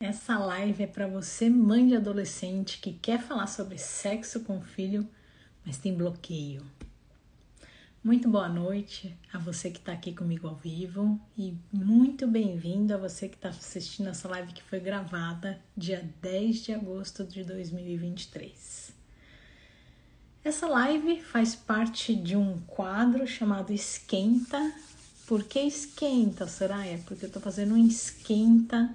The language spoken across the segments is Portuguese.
Essa live é para você, mãe de adolescente, que quer falar sobre sexo com o filho, mas tem bloqueio. Muito boa noite a você que está aqui comigo ao vivo e muito bem-vindo a você que está assistindo essa live que foi gravada dia 10 de agosto de 2023. Essa live faz parte de um quadro chamado Esquenta. Por que esquenta, Soraya? Porque eu estou fazendo um esquenta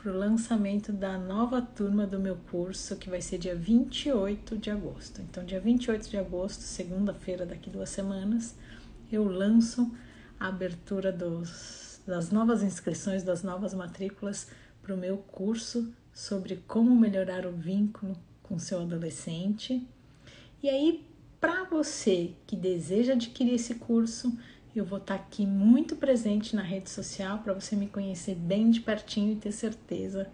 para o lançamento da nova turma do meu curso, que vai ser dia 28 de agosto. Então, dia 28 de agosto, segunda-feira, daqui 2 semanas, eu lanço a abertura das novas inscrições, das novas matrículas para o meu curso sobre como melhorar o vínculo com seu adolescente. E aí, para você que deseja adquirir esse curso, eu vou estar aqui muito presente na rede social para você me conhecer bem de pertinho e ter certeza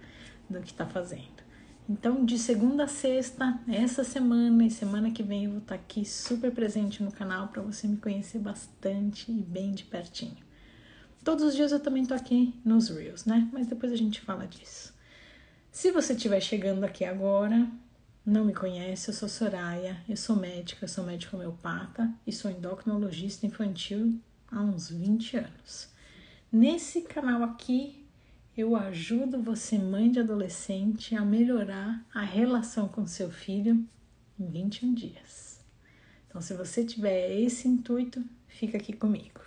do que está fazendo. Então, de segunda a sexta, essa semana e semana que vem, eu vou estar aqui super presente no canal para você me conhecer bastante e bem de pertinho. Todos os dias eu também estou aqui nos Reels, né? Mas depois a gente fala disso. Se você estiver chegando aqui agora, não me conhece, eu sou Soraya, eu sou médica homeopata e sou endocrinologista infantil há uns 20 anos. Nesse canal aqui, eu ajudo você, mãe de adolescente, a melhorar a relação com seu filho em 21 dias. Então, se você tiver esse intuito, fica aqui comigo.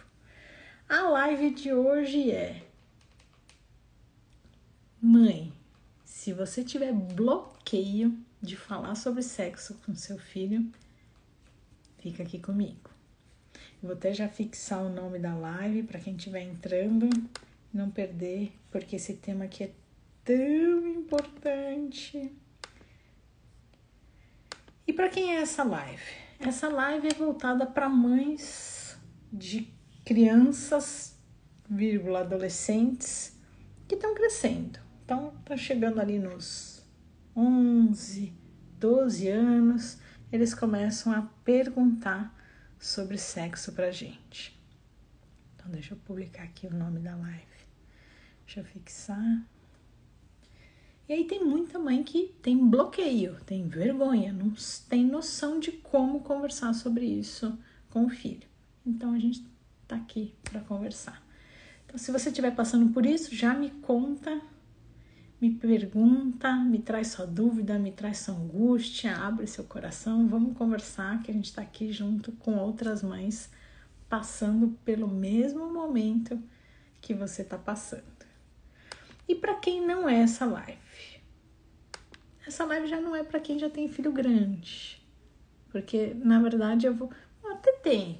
A live de hoje é: mãe, se você tiver bloqueio de falar sobre sexo com seu filho, fica aqui comigo. Eu vou até já fixar o nome da live para quem estiver entrando não perder, porque esse tema aqui é tão importante. E para quem é essa live? Essa live é voltada para mães de crianças, adolescentes que estão crescendo. Então, tá chegando ali nos 11, 12 anos, eles começam a perguntar sobre sexo pra gente. Então, deixa eu publicar aqui o nome da live. Deixa eu fixar. E aí tem muita mãe que tem bloqueio, tem vergonha, não tem noção de como conversar sobre isso com o filho. Então, a gente tá aqui para conversar. Então, se você estiver passando por isso, já me conta, me pergunta, me traz sua dúvida, me traz sua angústia, abre seu coração, vamos conversar, que a gente está aqui junto com outras mães passando pelo mesmo momento que você está passando. E para quem não é essa live? Essa live já não é para quem já tem filho grande, porque na verdade até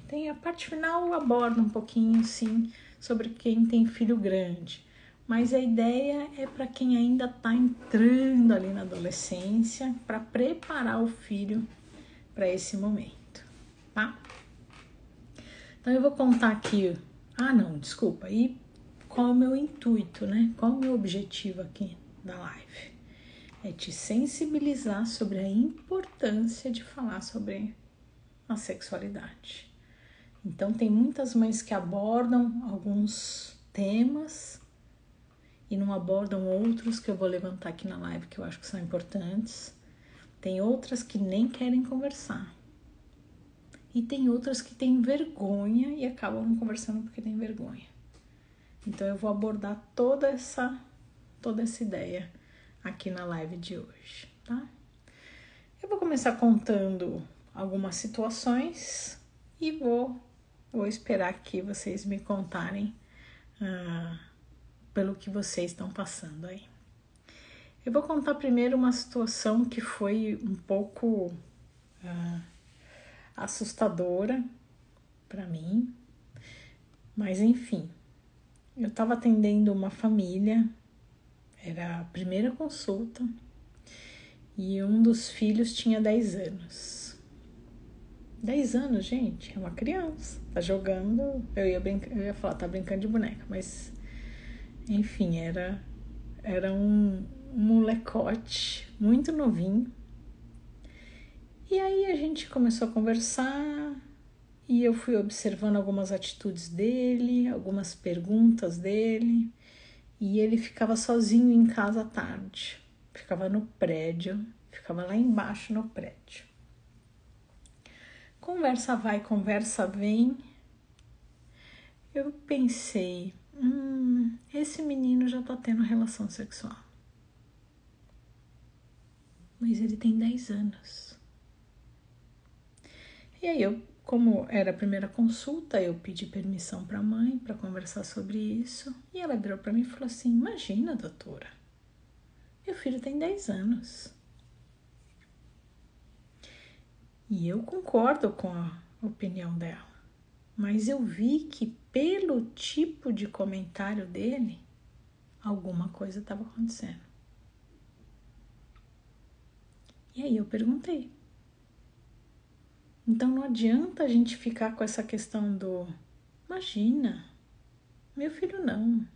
tem a parte final aborda um pouquinho sim sobre quem tem filho grande. Mas a ideia é para quem ainda está entrando ali na adolescência, para preparar o filho para esse momento, tá? Então eu vou contar aqui, e qual é o meu intuito, né? Qual é o meu objetivo aqui da live? É te sensibilizar sobre a importância de falar sobre a sexualidade. Então tem muitas mães que abordam alguns temas e não abordam outros que eu vou levantar aqui na live que eu acho que são importantes. Tem outras que nem querem conversar. E tem outras que têm vergonha e acabam não conversando porque têm vergonha. Então eu vou abordar toda essa ideia aqui na live de hoje, tá? Eu vou começar contando algumas situações e vou esperar que vocês me contarem pelo que vocês estão passando aí. Eu vou contar primeiro uma situação que foi um pouco assustadora para mim, mas enfim, eu estava atendendo uma família, era a primeira consulta, e um dos filhos tinha 10 anos. 10 anos, gente, é uma criança, tá jogando, eu ia falar, tá brincando de boneca, mas enfim, era um molecote muito novinho. E aí a gente começou a conversar e eu fui observando algumas atitudes dele, algumas perguntas dele. E ele ficava sozinho em casa à tarde. Ficava no prédio, ficava lá embaixo no prédio. Conversa vai, conversa vem. Eu pensei, esse menino já tá tendo relação sexual. Mas ele tem 10 anos. E aí eu, como era a primeira consulta, eu pedi permissão para a mãe para conversar sobre isso. E ela virou para mim e falou assim: imagina, doutora, meu filho tem 10 anos. E eu concordo com a opinião dela. Mas eu vi que pelo tipo de comentário dele, alguma coisa estava acontecendo. E aí eu perguntei. Então não adianta a gente ficar com essa questão do imagina, meu filho não.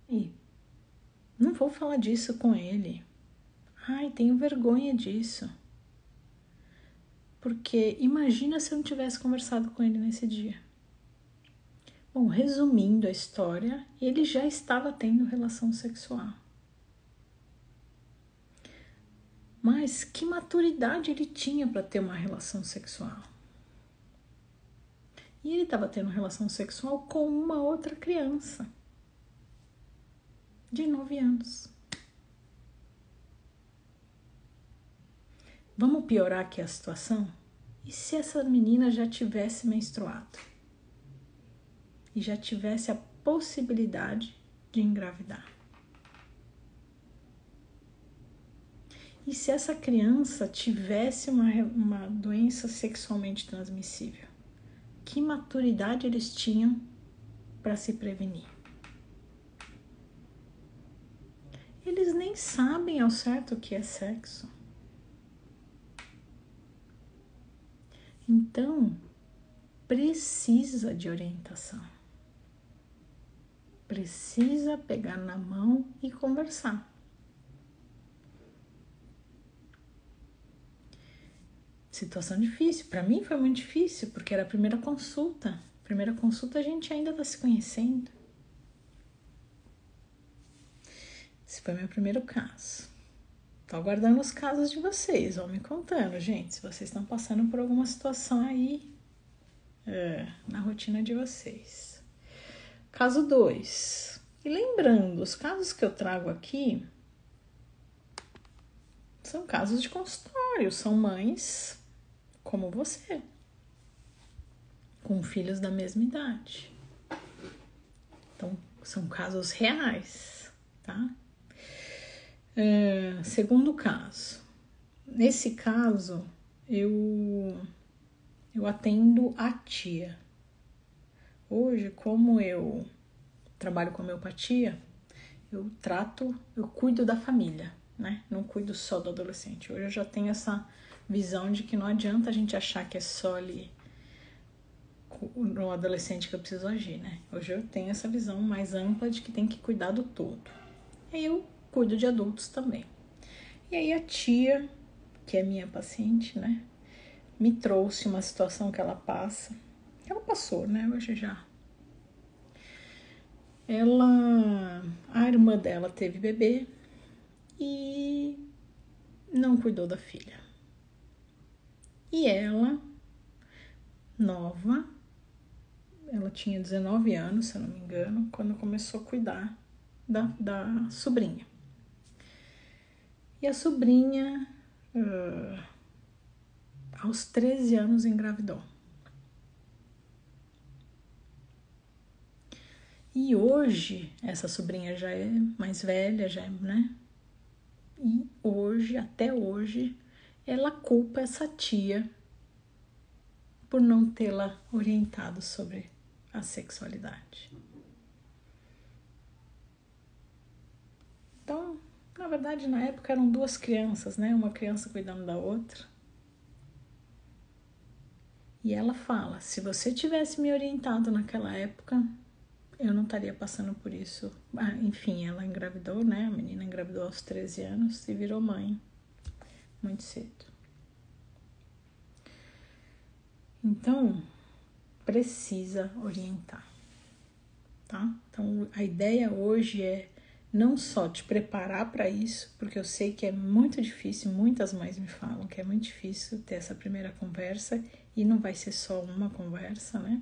E não vou falar disso com ele. Ai, tenho vergonha disso. Porque imagina se eu não tivesse conversado com ele nesse dia. Bom, resumindo a história, ele já estava tendo relação sexual. Mas que maturidade ele tinha para ter uma relação sexual? E ele estava tendo relação sexual com uma outra criança de 9 anos. Vamos piorar aqui a situação? E se essa menina já tivesse menstruado? E já tivesse a possibilidade de engravidar? E se essa criança tivesse uma doença sexualmente transmissível? Que maturidade eles tinham para se prevenir? Eles nem sabem ao certo o que é sexo. Então, precisa de orientação. Precisa pegar na mão e conversar. Situação difícil. Para mim foi muito difícil, porque era a primeira consulta. Primeira consulta a gente ainda está se conhecendo. Esse foi meu primeiro caso. Tô aguardando os casos de vocês. Vão me contando, gente. Se vocês estão passando por alguma situação aí na rotina de vocês. Caso 2. E lembrando, os casos que eu trago aqui são casos de consultório. São mães como você, com filhos da mesma idade. Então, são casos reais, tá? Segundo caso. Nesse caso, eu atendo a tia. Hoje, como eu trabalho com homeopatia, eu cuido da família, né? Não cuido só do adolescente. Hoje eu já tenho essa visão de que não adianta a gente achar que é só ali no adolescente que eu preciso agir, né? Hoje eu tenho essa visão mais ampla de que tem que cuidar do todo. E aí eu cuido de adultos também. E aí a tia, que é minha paciente, né, me trouxe uma situação que ela passa. Ela passou, né? Hoje já. A irmã dela teve bebê e não cuidou da filha. E ela, nova, ela tinha 19 anos, se eu não me engano, quando começou a cuidar da sobrinha. E a sobrinha, aos 13 anos, engravidou. E hoje, essa sobrinha já é mais velha, né? E hoje, até hoje, ela culpa essa tia por não tê-la orientado sobre a sexualidade. Então, na verdade, na época eram duas crianças, né? Uma criança cuidando da outra. E ela fala, se você tivesse me orientado naquela época, eu não estaria passando por isso. Enfim, ela engravidou, né? A menina engravidou aos 13 anos e virou mãe muito cedo. Então, precisa orientar, tá? Então, a ideia hoje é não só te preparar para isso, porque eu sei que é muito difícil, muitas mães me falam que é muito difícil ter essa primeira conversa e não vai ser só uma conversa, né?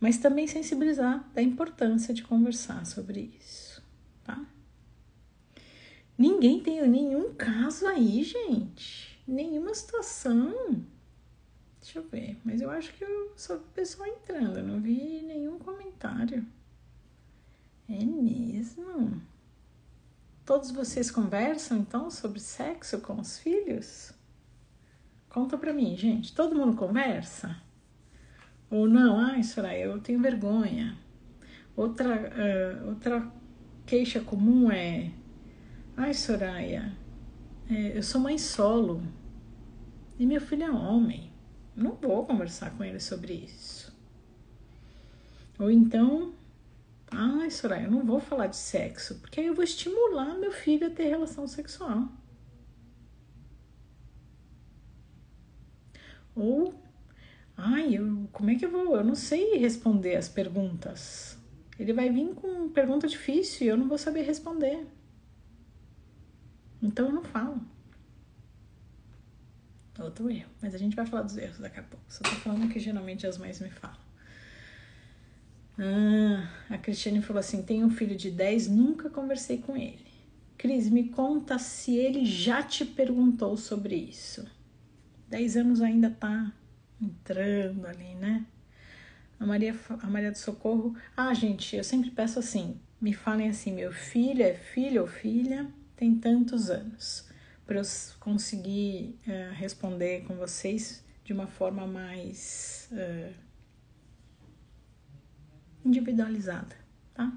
Mas também sensibilizar da importância de conversar sobre isso, tá? Ninguém tem nenhum caso aí, gente. Nenhuma situação. Deixa eu ver, mas eu acho que eu só vi o pessoal entrando, eu não vi nenhum comentário. É mesmo? Todos vocês conversam, então, sobre sexo com os filhos? Conta pra mim, gente. Todo mundo conversa? Ou não? Ai, Soraya, eu tenho vergonha. Outra queixa comum é... Ai, Soraya, eu sou mãe solo e meu filho é homem. Não vou conversar com ele sobre isso. Ou então... Ai, Soraya, eu não vou falar de sexo, porque aí eu vou estimular meu filho a ter relação sexual. Ou, como é que eu vou? Eu não sei responder as perguntas. Ele vai vir com pergunta difícil e eu não vou saber responder. Então eu não falo. Outro erro. Mas a gente vai falar dos erros daqui a pouco. Só tô falando que geralmente as mães me falam. A Cristiane falou assim, tenho um filho de 10, nunca conversei com ele. Cris, me conta se ele já te perguntou sobre isso. 10 anos ainda tá entrando ali, né? A Maria do Socorro... gente, eu sempre peço assim, me falem assim, meu filho é filho ou filha, tem tantos anos, para eu conseguir responder com vocês de uma forma mais individualizada, tá?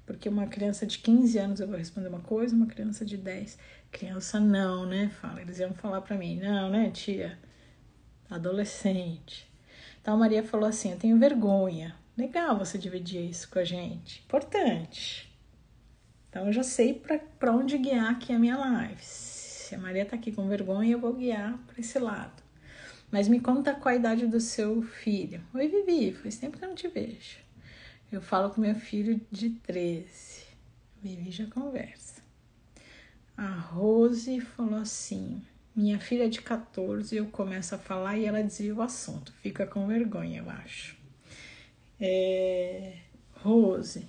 Porque uma criança de 15 anos eu vou responder uma coisa, uma criança de 10. Criança não, né? Eles iam falar pra mim, não, né, tia? Adolescente. Então a Maria falou assim, eu tenho vergonha. Legal você dividir isso com a gente. Importante. Então eu já sei pra onde guiar aqui a minha live. Se a Maria tá aqui com vergonha, eu vou guiar pra esse lado. Mas me conta qual a idade do seu filho. Oi, Vivi, faz tempo que eu não te vejo. Eu falo com meu filho de 13. Vivi já conversa. A Rose falou assim, minha filha é de 14, eu começo a falar e ela desvia o assunto. Fica com vergonha, eu acho. Rose,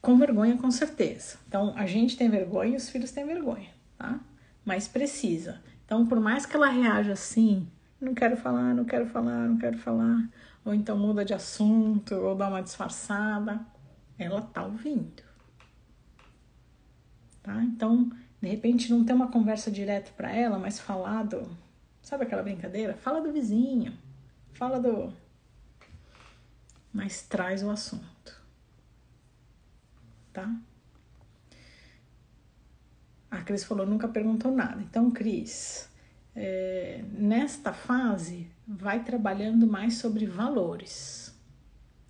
com vergonha com certeza. Então, a gente tem vergonha e os filhos têm vergonha, tá? Mas precisa. Então, por mais que ela reaja assim, não quero falar, não quero falar, não quero falar, ou então muda de assunto, ou dá uma disfarçada, ela tá ouvindo. Tá? Então, de repente, não tem uma conversa direto para ela, mas falado, sabe aquela brincadeira? Fala do vizinho, fala do... Mas traz o assunto, tá? A Cris falou, nunca perguntou nada. Então, Cris, nesta fase, vai trabalhando mais sobre valores.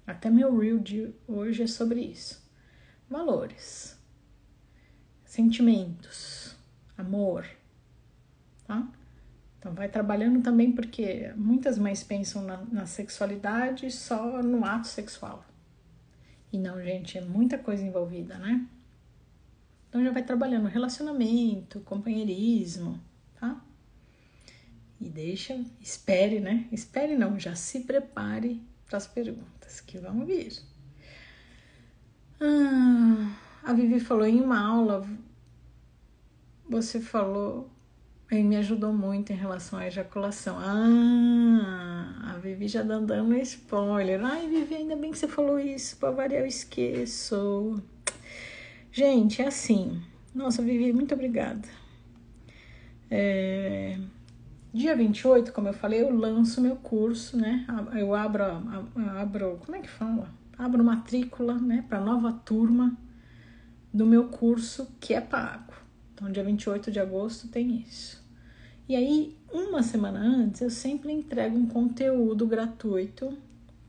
Até meu reel de hoje é sobre isso. Valores. Sentimentos. Amor. Tá? Então, vai trabalhando também porque muitas mães pensam na sexualidade só no ato sexual. E não, gente, é muita coisa envolvida, né? Então, já vai trabalhando relacionamento, companheirismo, tá? E espere, né? Espere não, já se prepare para as perguntas que vão vir. A Vivi falou em uma aula, você falou, e me ajudou muito em relação à ejaculação. A Vivi já dando spoiler. Ai, Vivi, ainda bem que você falou isso, para variar eu esqueço. Gente, é assim. Nossa, Vivi, muito obrigada. Dia 28, como eu falei, eu lanço meu curso, né? Eu abro, como é que fala? Abro matrícula, né, para nova turma do meu curso que é pago. Então, dia 28 de agosto tem isso. E aí, uma semana antes, eu sempre entrego um conteúdo gratuito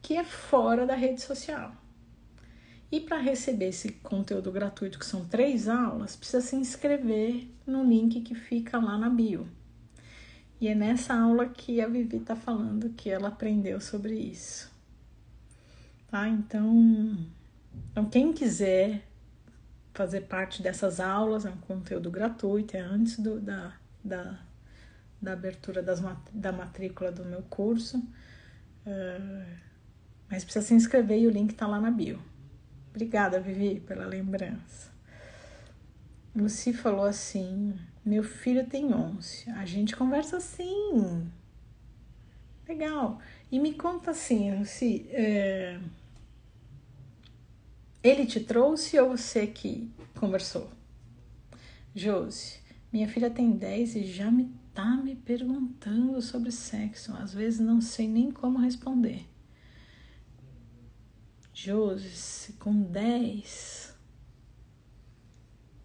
que é fora da rede social. E para receber esse conteúdo gratuito, que são 3 aulas, precisa se inscrever no link que fica lá na bio. E é nessa aula que a Vivi tá falando que ela aprendeu sobre isso. Tá? Então quem quiser fazer parte dessas aulas, é um conteúdo gratuito, é antes da abertura da matrícula do meu curso. Mas precisa se inscrever e o link tá lá na bio. Obrigada, Vivi, pela lembrança. Lucy falou assim: meu filho tem 11. A gente conversa assim. Legal. E me conta assim, Lucy, ele te trouxe ou você que conversou? Josi, minha filha tem 10 e já tá me perguntando sobre sexo. Às vezes não sei nem como responder. Josi, com 10,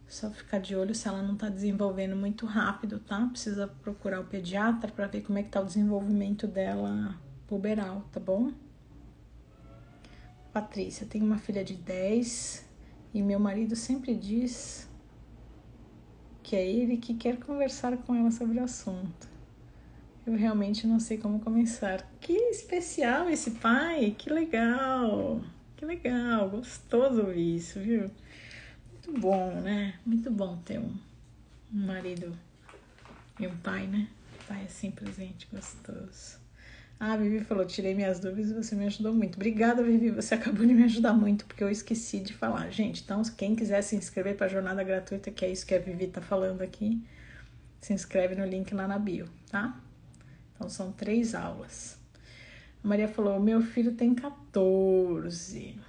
só ficar de olho se ela não tá desenvolvendo muito rápido, tá? Precisa procurar o pediatra para ver como é que tá o desenvolvimento dela puberal, tá bom? Patrícia, tenho uma filha de 10 e meu marido sempre diz que é ele que quer conversar com ela sobre o assunto. Eu realmente não sei como começar. Que especial esse pai, que legal, gostoso ouvir isso, viu? Muito bom, né? Muito bom ter um marido e um pai, né? Pai assim presente, gostoso. Ah, a Vivi falou, tirei minhas dúvidas e você me ajudou muito. Obrigada, Vivi, você acabou de me ajudar muito, porque eu esqueci de falar. Gente, então, quem quiser se inscrever para a jornada gratuita, que é isso que a Vivi tá falando aqui, se inscreve no link lá na bio, tá? Então, são 3 aulas. A Maria falou, meu filho tem 14.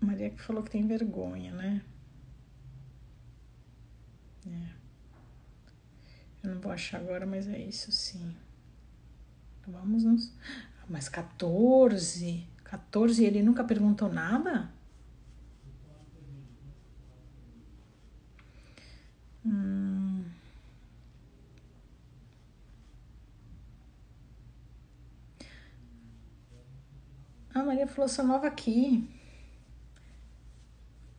A Maria que falou que tem vergonha, né? Eu não vou achar agora, mas é isso sim. Vamos nos... Mas 14 e ele nunca perguntou nada? A Maria falou, sou nova aqui.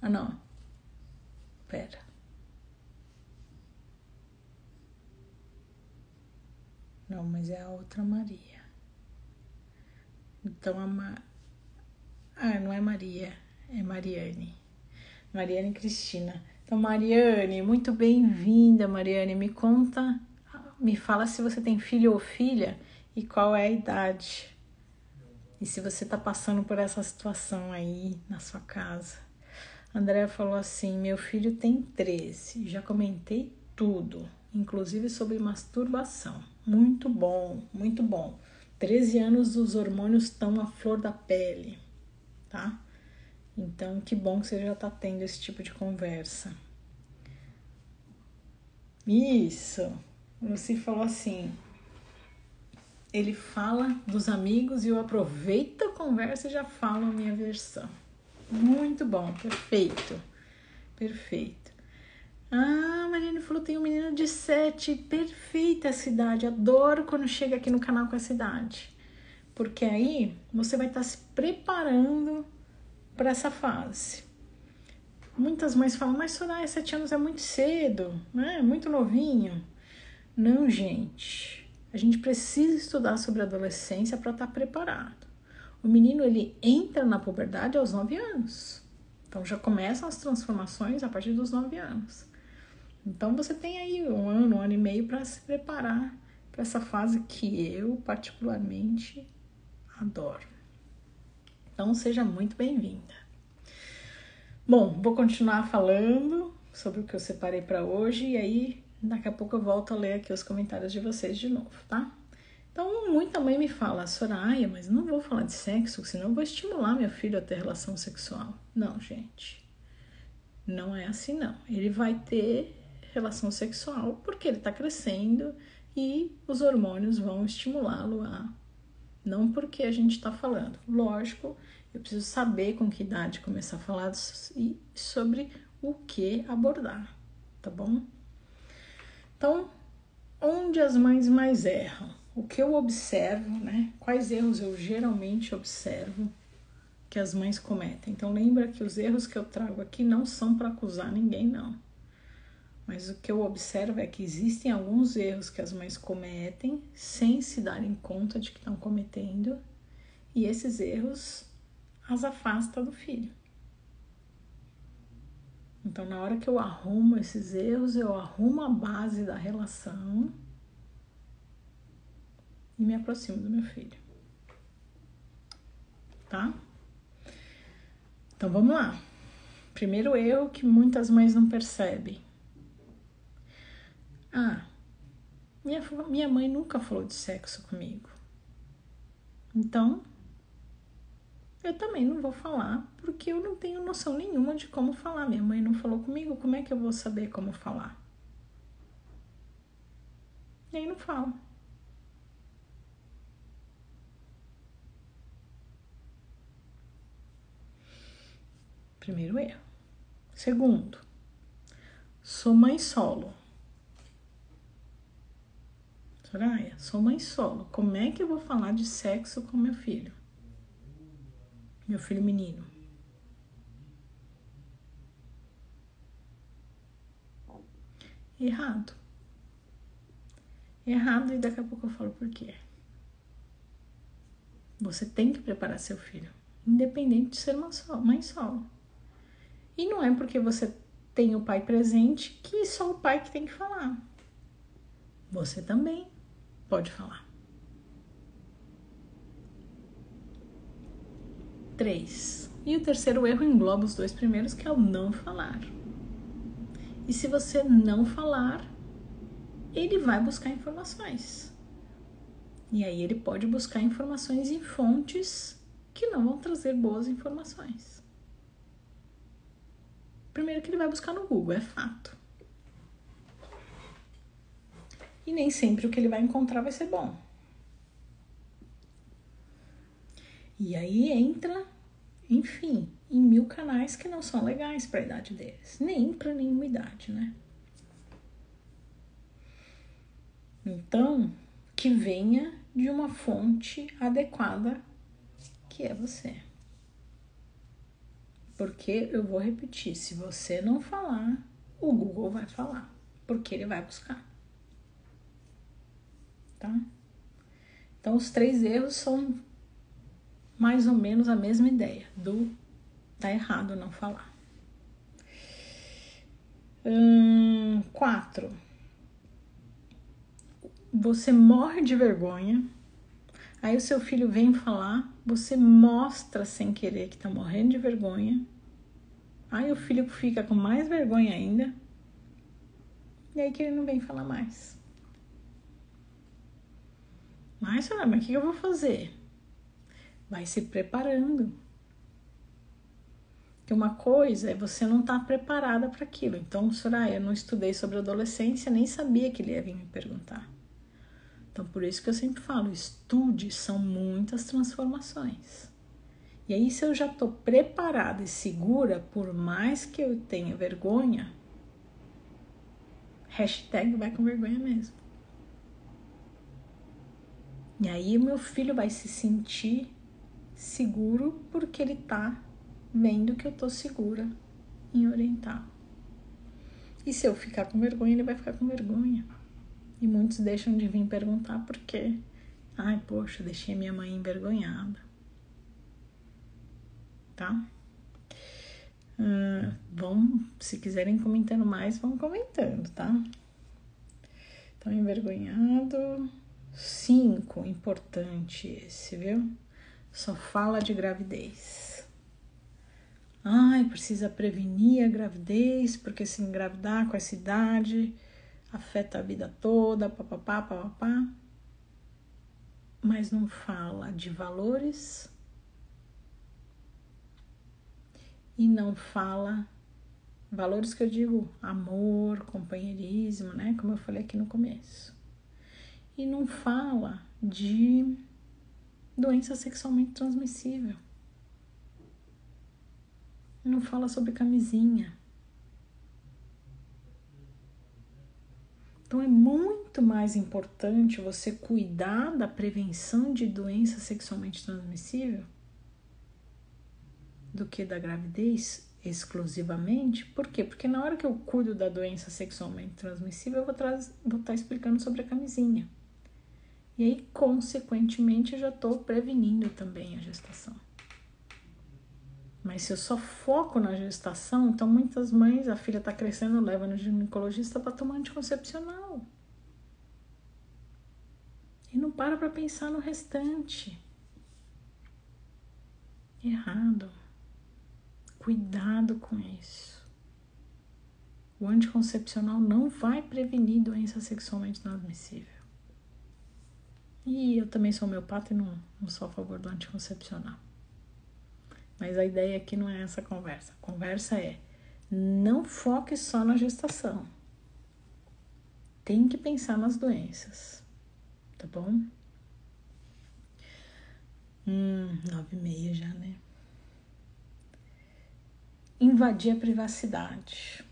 Ah, não. Pera. Não, mas é a outra Maria. Então, não é Maria, é Mariane. Mariane Cristina. Então, Mariane, muito bem-vinda, Mariane. Me conta, me fala se você tem filho ou filha e qual é a idade. E se você tá passando por essa situação aí na sua casa. Andréa falou assim, meu filho tem 13, já comentei tudo, inclusive sobre masturbação. Muito bom, muito bom. 13 anos os hormônios estão à flor da pele, tá? Então, que bom que você já tá tendo esse tipo de conversa. Isso! Lucy falou assim, ele fala dos amigos e eu aproveito a conversa e já falo a minha versão. Muito bom, perfeito, perfeito. Ah, Mariane falou, tem um menino de 7, perfeita essa idade, adoro quando chega aqui no canal com essa idade. Porque aí você vai estar se preparando para essa fase. Muitas mães falam, mas Soraya, 7 anos é muito cedo, né? Muito novinho. Não, gente, a gente precisa estudar sobre a adolescência para estar preparado. O menino, ele entra na puberdade aos 9 anos. Então, já começam as transformações a partir dos 9 anos. Então, você tem aí um ano e meio para se preparar para essa fase que eu, particularmente, adoro. Então, seja muito bem-vinda. Bom, vou continuar falando sobre o que eu separei para hoje e aí, daqui a pouco eu volto a ler aqui os comentários de vocês de novo, tá? Então, muita mãe me fala, Soraya, mas não vou falar de sexo, senão eu vou estimular meu filho a ter relação sexual. Não, gente. Não é assim, não. Ele vai ter relação sexual porque ele tá crescendo e os hormônios vão estimulá-lo a... Não porque a gente tá falando. Lógico, eu preciso saber com que idade começar a falar e sobre o que abordar, tá bom? Então, onde as mães mais erram? O que eu observo, né? Quais erros eu geralmente observo que as mães cometem? Então, lembra que os erros que eu trago aqui não são para acusar ninguém, não. Mas o que eu observo é que existem alguns erros que as mães cometem sem se darem conta de que estão cometendo, e esses erros as afastam do filho. Então, na hora que eu arrumo esses erros, eu arrumo a base da relação e me aproximo do meu filho. Tá? Então, vamos lá. Primeiro erro que muitas mães não percebem. Minha mãe nunca falou de sexo comigo. Então, eu também não vou falar, porque eu não tenho noção nenhuma de como falar. Minha mãe não falou comigo, como é que eu vou saber como falar? E aí não falo. Primeiro erro. Segundo, sou mãe solo. Soraya, sou mãe solo. Como é que eu vou falar de sexo com meu filho? Meu filho menino. Errado. Errado, e daqui a pouco eu falo por quê. Você tem que preparar seu filho, independente de ser mãe solo. E não é porque você tem o pai presente que só o pai que tem que falar. Você também pode falar. 3. E o terceiro erro engloba os dois primeiros, que é o não falar. E se você não falar, ele vai buscar informações. E aí ele pode buscar informações em fontes que não vão trazer boas informações. Primeiro que ele vai buscar no Google, é fato. E nem sempre o que ele vai encontrar vai ser bom. E aí entra, enfim, em 1000 canais que não são legais para a idade deles. Nem para nenhuma idade, né? Então, que venha de uma fonte adequada, que é você. Porque eu vou repetir, se você não falar, o Google vai falar, porque ele vai buscar. Tá? Então, os 3 erros são mais ou menos a mesma ideia do tá errado não falar. 4. Você morre de vergonha, aí o seu filho vem falar, você mostra sem querer que tá morrendo de vergonha, aí o filho fica com mais vergonha ainda, e aí que ele não vem falar mais. Mas o que eu vou fazer? Vai se preparando. Porque uma coisa é você não estar preparada para aquilo. Então, Soraya, eu não estudei sobre adolescência, nem sabia que ele ia vir me perguntar. Então, por isso que eu sempre falo, estude, são muitas transformações. E aí, se eu já estou preparada e segura, por mais que eu tenha vergonha, hashtag vai com vergonha mesmo. E aí, o meu filho vai se sentir seguro porque ele tá vendo que eu tô segura em orientar. E se eu ficar com vergonha, ele vai ficar com vergonha. E muitos deixam de vir perguntar por quê. Ai, poxa, deixei minha mãe envergonhada. Tá? Se quiserem comentando mais, vão comentando, tá? Então, envergonhado. 5, importante esse, viu? Só fala de gravidez. Ai, precisa prevenir a gravidez, porque se engravidar com essa idade afeta a vida toda, papapá, papapá. Mas não fala de valores e não fala valores que eu digo amor, companheirismo, né? Como eu falei aqui no começo. E não fala de doença sexualmente transmissível. Não fala sobre camisinha. Então é muito mais importante você cuidar da prevenção de doença sexualmente transmissível do que da gravidez. exclusivamente. Por quê? Porque na hora que eu cuido da doença sexualmente transmissível, eu vou estar explicando sobre a camisinha. E aí, consequentemente, eu já estou prevenindo também a gestação. Mas se eu só foco na gestação, então muitas mães, a filha está crescendo, leva no ginecologista para tomar anticoncepcional. E não para pensar no restante. Errado. Cuidado com isso. O anticoncepcional não vai prevenir doença sexualmente transmissível. E eu também sou homeopata e não sou a favor do anticoncepcional. Mas a ideia aqui não é essa conversa. A conversa é, não foque só na gestação. Tem que pensar nas doenças. Tá bom? 9h30 já, né? Invadir a privacidade.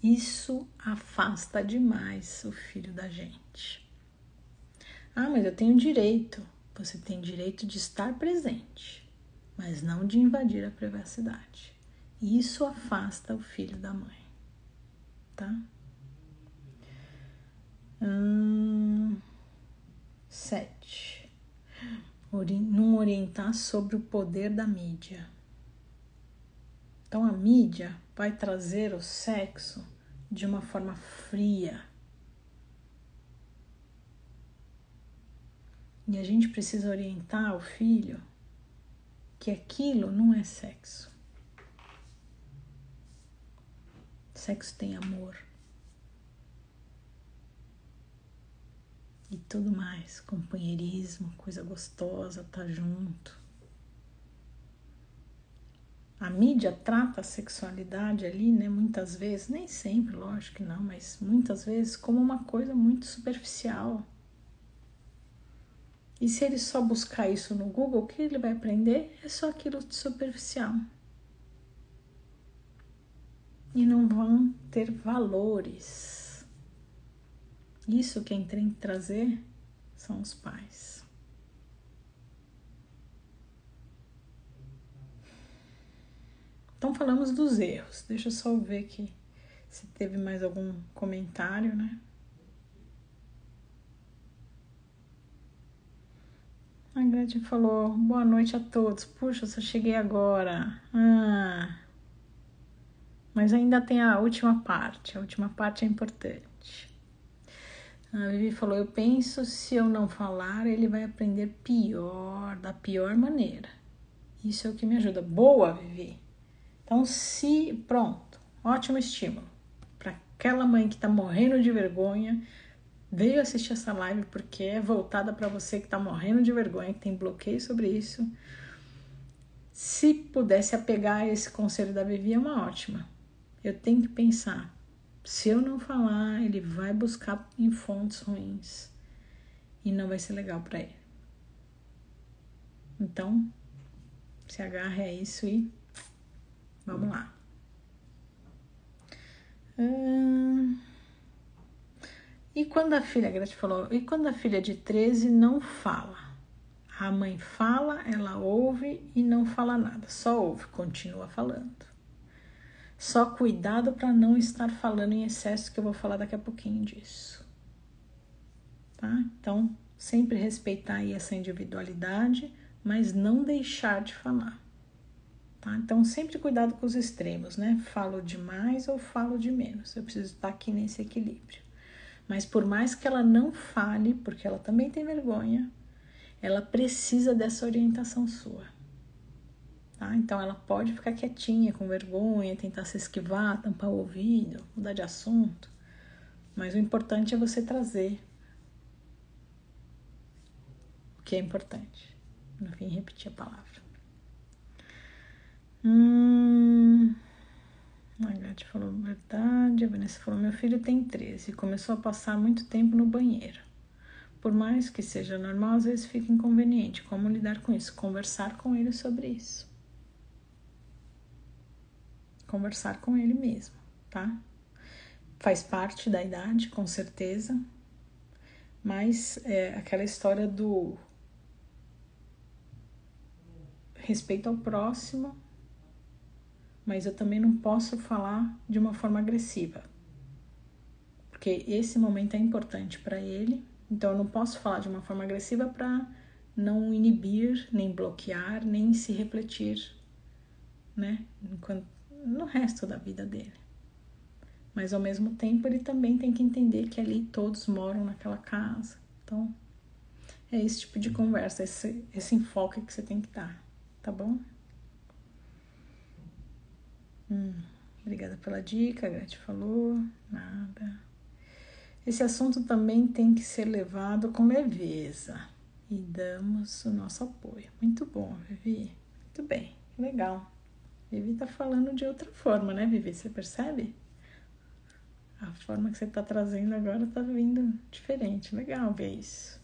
Isso afasta demais o filho da gente. Ah, mas eu tenho direito. Você tem direito de estar presente, mas não de invadir a privacidade. Isso afasta o filho da mãe, tá? 7. Não orientar sobre o poder da mídia. Então a mídia vai trazer o sexo de uma forma fria. E a gente precisa orientar o filho que aquilo não é sexo. Sexo tem amor. E tudo mais, companheirismo, coisa gostosa, tá junto. A mídia trata a sexualidade ali, né, muitas vezes, nem sempre, lógico que não, mas muitas vezes como uma coisa muito superficial. E se ele só buscar isso no Google, o que ele vai aprender é só aquilo de superficial. E não vão ter valores. Isso quem tem que trazer são os pais. Então falamos dos erros. Deixa eu só ver aqui se teve mais algum comentário, né? A Gretchen falou, boa noite a todos. Puxa, só cheguei agora. Mas ainda tem a última parte. A última parte é importante. A Vivi falou, eu penso se eu não falar, ele vai aprender pior, da pior maneira. Isso é o que me ajuda. Boa, Vivi. Então, pronto, ótimo estímulo. Para aquela mãe que tá morrendo de vergonha, veio assistir essa live porque é voltada para você que tá morrendo de vergonha, que tem bloqueio sobre isso. Se pudesse apegar a esse conselho da Vivi, é uma ótima. Eu tenho que pensar, se eu não falar, ele vai buscar em fontes ruins e não vai ser legal para ele. Então, se agarre a isso e vamos lá. E quando a filha, a Gretchen falou, e quando a filha de 13 não fala? A mãe fala, ela ouve e não fala nada, só ouve, continua falando. Só cuidado para não estar falando em excesso, que eu vou falar daqui a pouquinho disso. Tá? Então, sempre respeitar aí essa individualidade, mas não deixar de falar. Tá? Então, sempre cuidado com os extremos, né? Falo demais ou falo de menos. Eu preciso estar aqui nesse equilíbrio. Mas por mais que ela não fale, porque ela também tem vergonha, ela precisa dessa orientação sua. Tá? Então ela pode ficar quietinha, com vergonha, tentar se esquivar, tampar o ouvido, mudar de assunto. Mas o importante é você trazer o que é importante. No fim, repetir a palavra. A Gretchen falou verdade. A Vanessa falou, meu filho tem 13 e começou a passar muito tempo no banheiro. Por mais que seja normal, às vezes fica inconveniente. Como lidar com isso? Conversar com ele sobre isso. Conversar com ele mesmo, tá? Faz parte da idade, com certeza. Mas é aquela história do respeito ao próximo mas eu também não posso falar de uma forma agressiva, porque esse momento é importante para ele, então eu não posso falar de uma forma agressiva para não inibir, nem bloquear, nem se refletir, né, no resto da vida dele. Mas ao mesmo tempo ele também tem que entender que ali todos moram naquela casa. Então é esse tipo de conversa, esse enfoque que você tem que dar, tá bom? Obrigada pela dica, a Gretchen falou. Nada. Esse assunto também tem que ser levado com leveza e damos o nosso apoio. Muito bom, Vivi. Muito bem, legal. Vivi tá falando de outra forma, né, Vivi? Você percebe? A forma que você tá trazendo agora tá vindo diferente. Legal ver isso.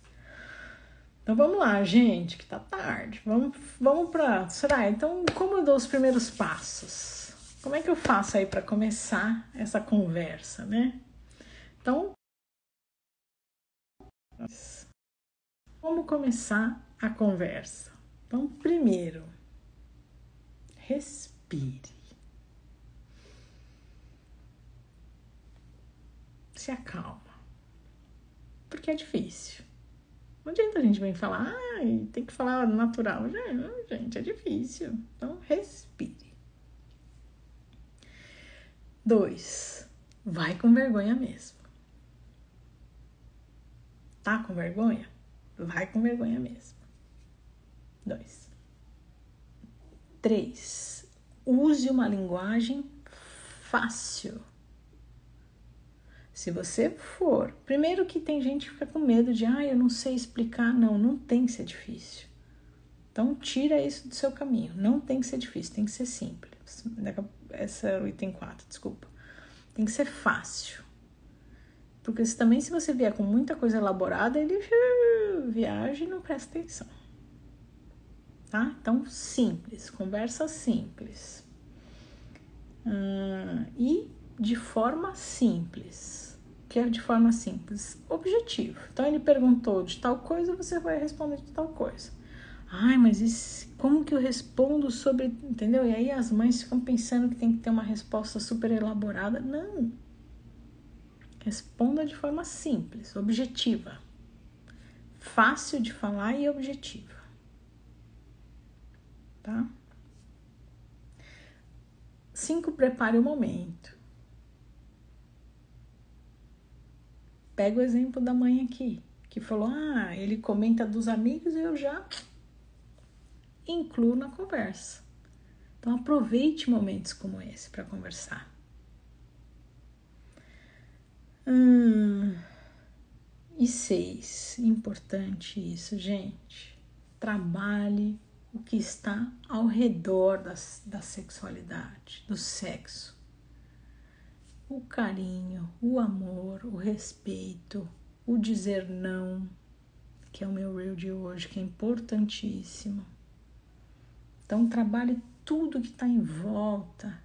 Então vamos lá, gente, que tá tarde. Vamos pra... Será? Então, como eu dou os primeiros passos? Como é que eu faço aí para começar essa conversa, né? Então, como começar a conversa? Então, primeiro, respire. Se acalma. Porque é difícil. Não adianta a gente vir falar, tem que falar natural. Gente, é difícil. Então, respire. 2. Vai com vergonha mesmo. Tá com vergonha? Vai com vergonha mesmo. 2. 3. Use uma linguagem fácil. Se você for... Primeiro que tem gente que fica com medo de, eu não sei explicar. Não tem que ser difícil. Então, tira isso do seu caminho. Não tem que ser difícil, tem que ser simples. Essa é o item 4, desculpa. Tem que ser fácil. Porque também, se você vier com muita coisa elaborada, ele viaja e não presta atenção. Tá? Então, simples. Conversa simples. E de forma simples. O que é de forma simples? Objetivo. Então, ele perguntou de tal coisa, você vai responder de tal coisa. Mas como que eu respondo sobre... Entendeu? E aí as mães ficam pensando que tem que ter uma resposta super elaborada. Não. Responda de forma simples, objetiva. Fácil de falar e objetiva. Tá? 5, prepare o momento. Pega o exemplo da mãe aqui, que falou, ele comenta dos amigos e eu já incluo na conversa. Então, aproveite momentos como esse para conversar. E 6, importante isso, gente. Trabalhe o que está ao redor da sexualidade, do sexo. O carinho, o amor, o respeito, o dizer não, que é o meu reel de hoje, que é importantíssimo. Então, trabalhe tudo que está em volta,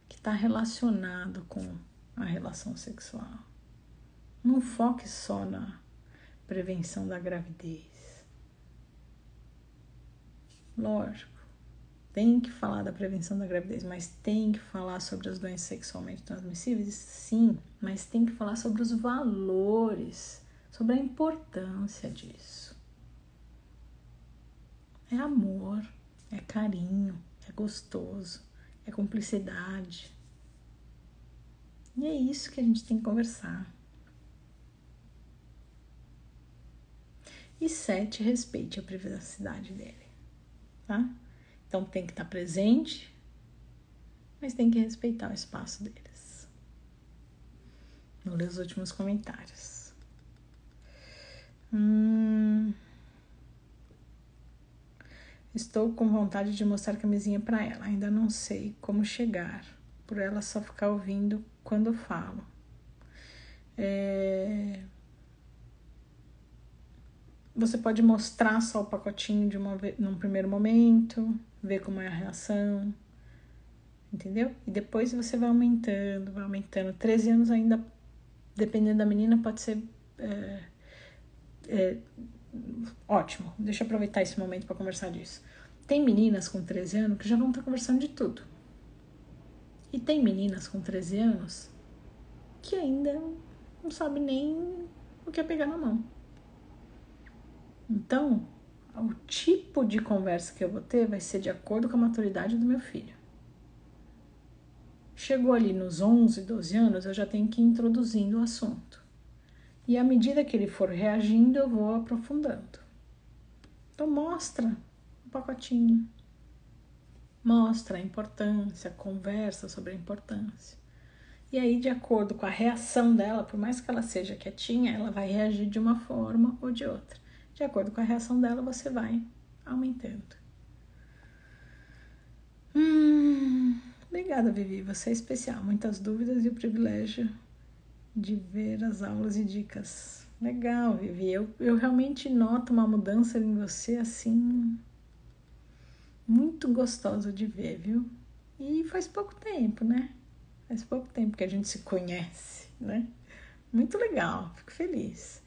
que está relacionado com a relação sexual. Não foque só na prevenção da gravidez. Lógico, tem que falar da prevenção da gravidez, mas tem que falar sobre as doenças sexualmente transmissíveis? Sim, mas tem que falar sobre os valores, sobre a importância disso. É amor, é carinho, é gostoso, é cumplicidade. E é isso que a gente tem que conversar. E 7, respeite a privacidade dele, tá? Então tem que estar presente, mas tem que respeitar o espaço deles. Vou ler os últimos comentários. Estou com vontade de mostrar a camisinha para ela. Ainda não sei como chegar, por ela só ficar ouvindo quando eu falo. Você pode mostrar só o pacotinho num primeiro momento, ver como é a reação, entendeu? E depois você vai aumentando. 13 anos ainda, dependendo da menina, pode ser ótimo. Deixa eu aproveitar esse momento para conversar disso. Tem meninas com 13 anos que já vão estar conversando de tudo. E tem meninas com 13 anos que ainda não sabe nem o que é pegar na mão. Então, o tipo de conversa que eu vou ter vai ser de acordo com a maturidade do meu filho. Chegou ali nos 11, 12 anos, eu já tenho que ir introduzindo o assunto. E à medida que ele for reagindo, eu vou aprofundando. Então, mostra um pacotinho. Mostra a importância, conversa sobre a importância. E aí, de acordo com a reação dela, por mais que ela seja quietinha, ela vai reagir de uma forma ou de outra. De acordo com a reação dela, você vai aumentando. Obrigada, Vivi. Você é especial. Muitas dúvidas e o privilégio de ver as aulas e dicas. Legal, Vivi. Eu realmente noto uma mudança em você, assim, muito gostosa de ver, viu? E faz pouco tempo, né? Faz pouco tempo que a gente se conhece, né? Muito legal. Fico feliz.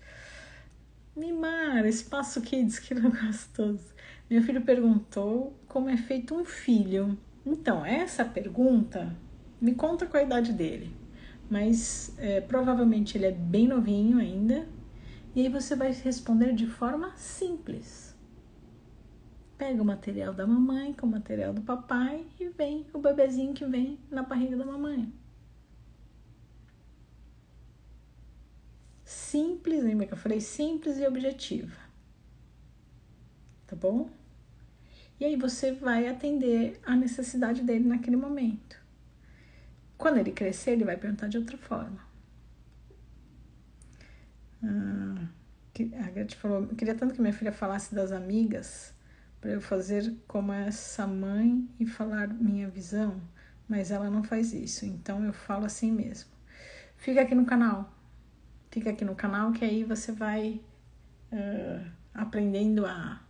Mimar, Espaço Kids, que gostoso. Meu filho perguntou como é feito um filho. Então, essa pergunta, me conta qual a idade dele. Mas provavelmente ele é bem novinho ainda. E aí você vai responder de forma simples. Pega o material da mamãe com o material do papai e vem o bebezinho que vem na barriga da mamãe. Simples, lembra que eu falei? Simples e objetiva. Tá bom? E aí você vai atender a necessidade dele naquele momento. Quando ele crescer, ele vai perguntar de outra forma. A Gretchen falou, eu queria tanto que minha filha falasse das amigas para eu fazer como essa mãe e falar minha visão, mas ela não faz isso, então eu falo assim mesmo. Fica aqui no canal que aí você vai aprendendo a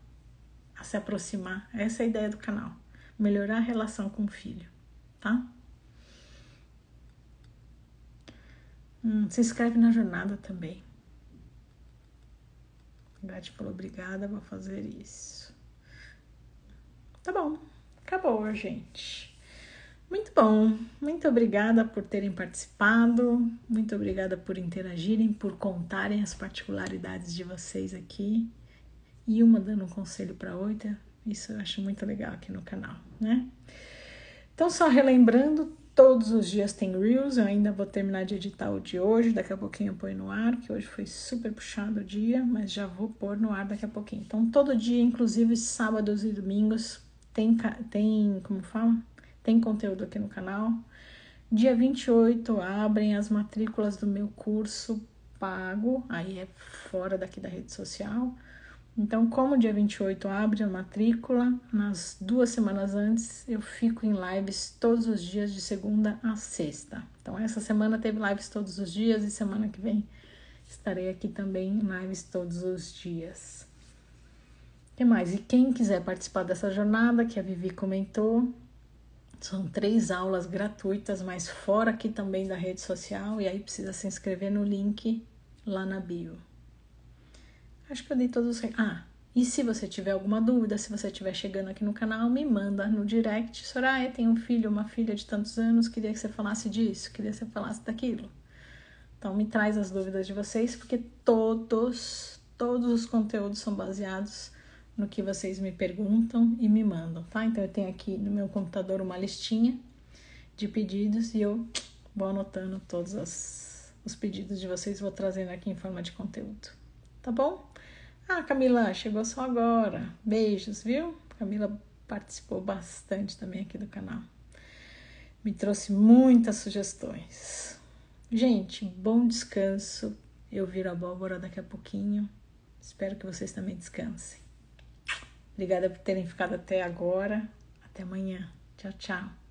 se aproximar. Essa é a ideia do canal, melhorar a relação com o filho, tá? Se inscreve na jornada também. A Gretchen falou, obrigada, vou fazer isso. Tá bom, acabou, gente. Muito bom, muito obrigada por terem participado, muito obrigada por interagirem, por contarem as particularidades de vocês aqui. E uma dando um conselho para outra, isso eu acho muito legal aqui no canal, né? Então, só relembrando, todos os dias tem Reels, eu ainda vou terminar de editar o de hoje, daqui a pouquinho eu ponho no ar, que hoje foi super puxado o dia, mas já vou pôr no ar daqui a pouquinho. Então, todo dia, inclusive sábados e domingos, tem como fala? Tem conteúdo aqui no canal. Dia 28 abrem as matrículas do meu curso pago, aí é fora daqui da rede social. Então, como dia 28 abre a matrícula, nas 2 semanas antes eu fico em lives todos os dias de segunda a sexta. Então, essa semana teve lives todos os dias e semana que vem estarei aqui também em lives todos os dias. O que mais? E quem quiser participar dessa jornada, que a Vivi comentou, são 3 aulas gratuitas, mas fora aqui também da rede social, e aí precisa se inscrever no link lá na bio. Acho que eu dei todos os... e se você tiver alguma dúvida, se você estiver chegando aqui no canal, me manda no direct. Soraya, tem um filho, uma filha de tantos anos, queria que você falasse disso, queria que você falasse daquilo. Então, me traz as dúvidas de vocês, porque todos os conteúdos são baseados no que vocês me perguntam e me mandam, tá? Então, eu tenho aqui no meu computador uma listinha de pedidos e eu vou anotando todos os pedidos de vocês, vou trazendo aqui em forma de conteúdo, tá bom? Camila, chegou só agora. Beijos, viu? Camila participou bastante também aqui do canal. Me trouxe muitas sugestões. Gente, bom descanso. Eu viro a abóbora daqui a pouquinho. Espero que vocês também descansem. Obrigada por terem ficado até agora. Até amanhã. Tchau, tchau.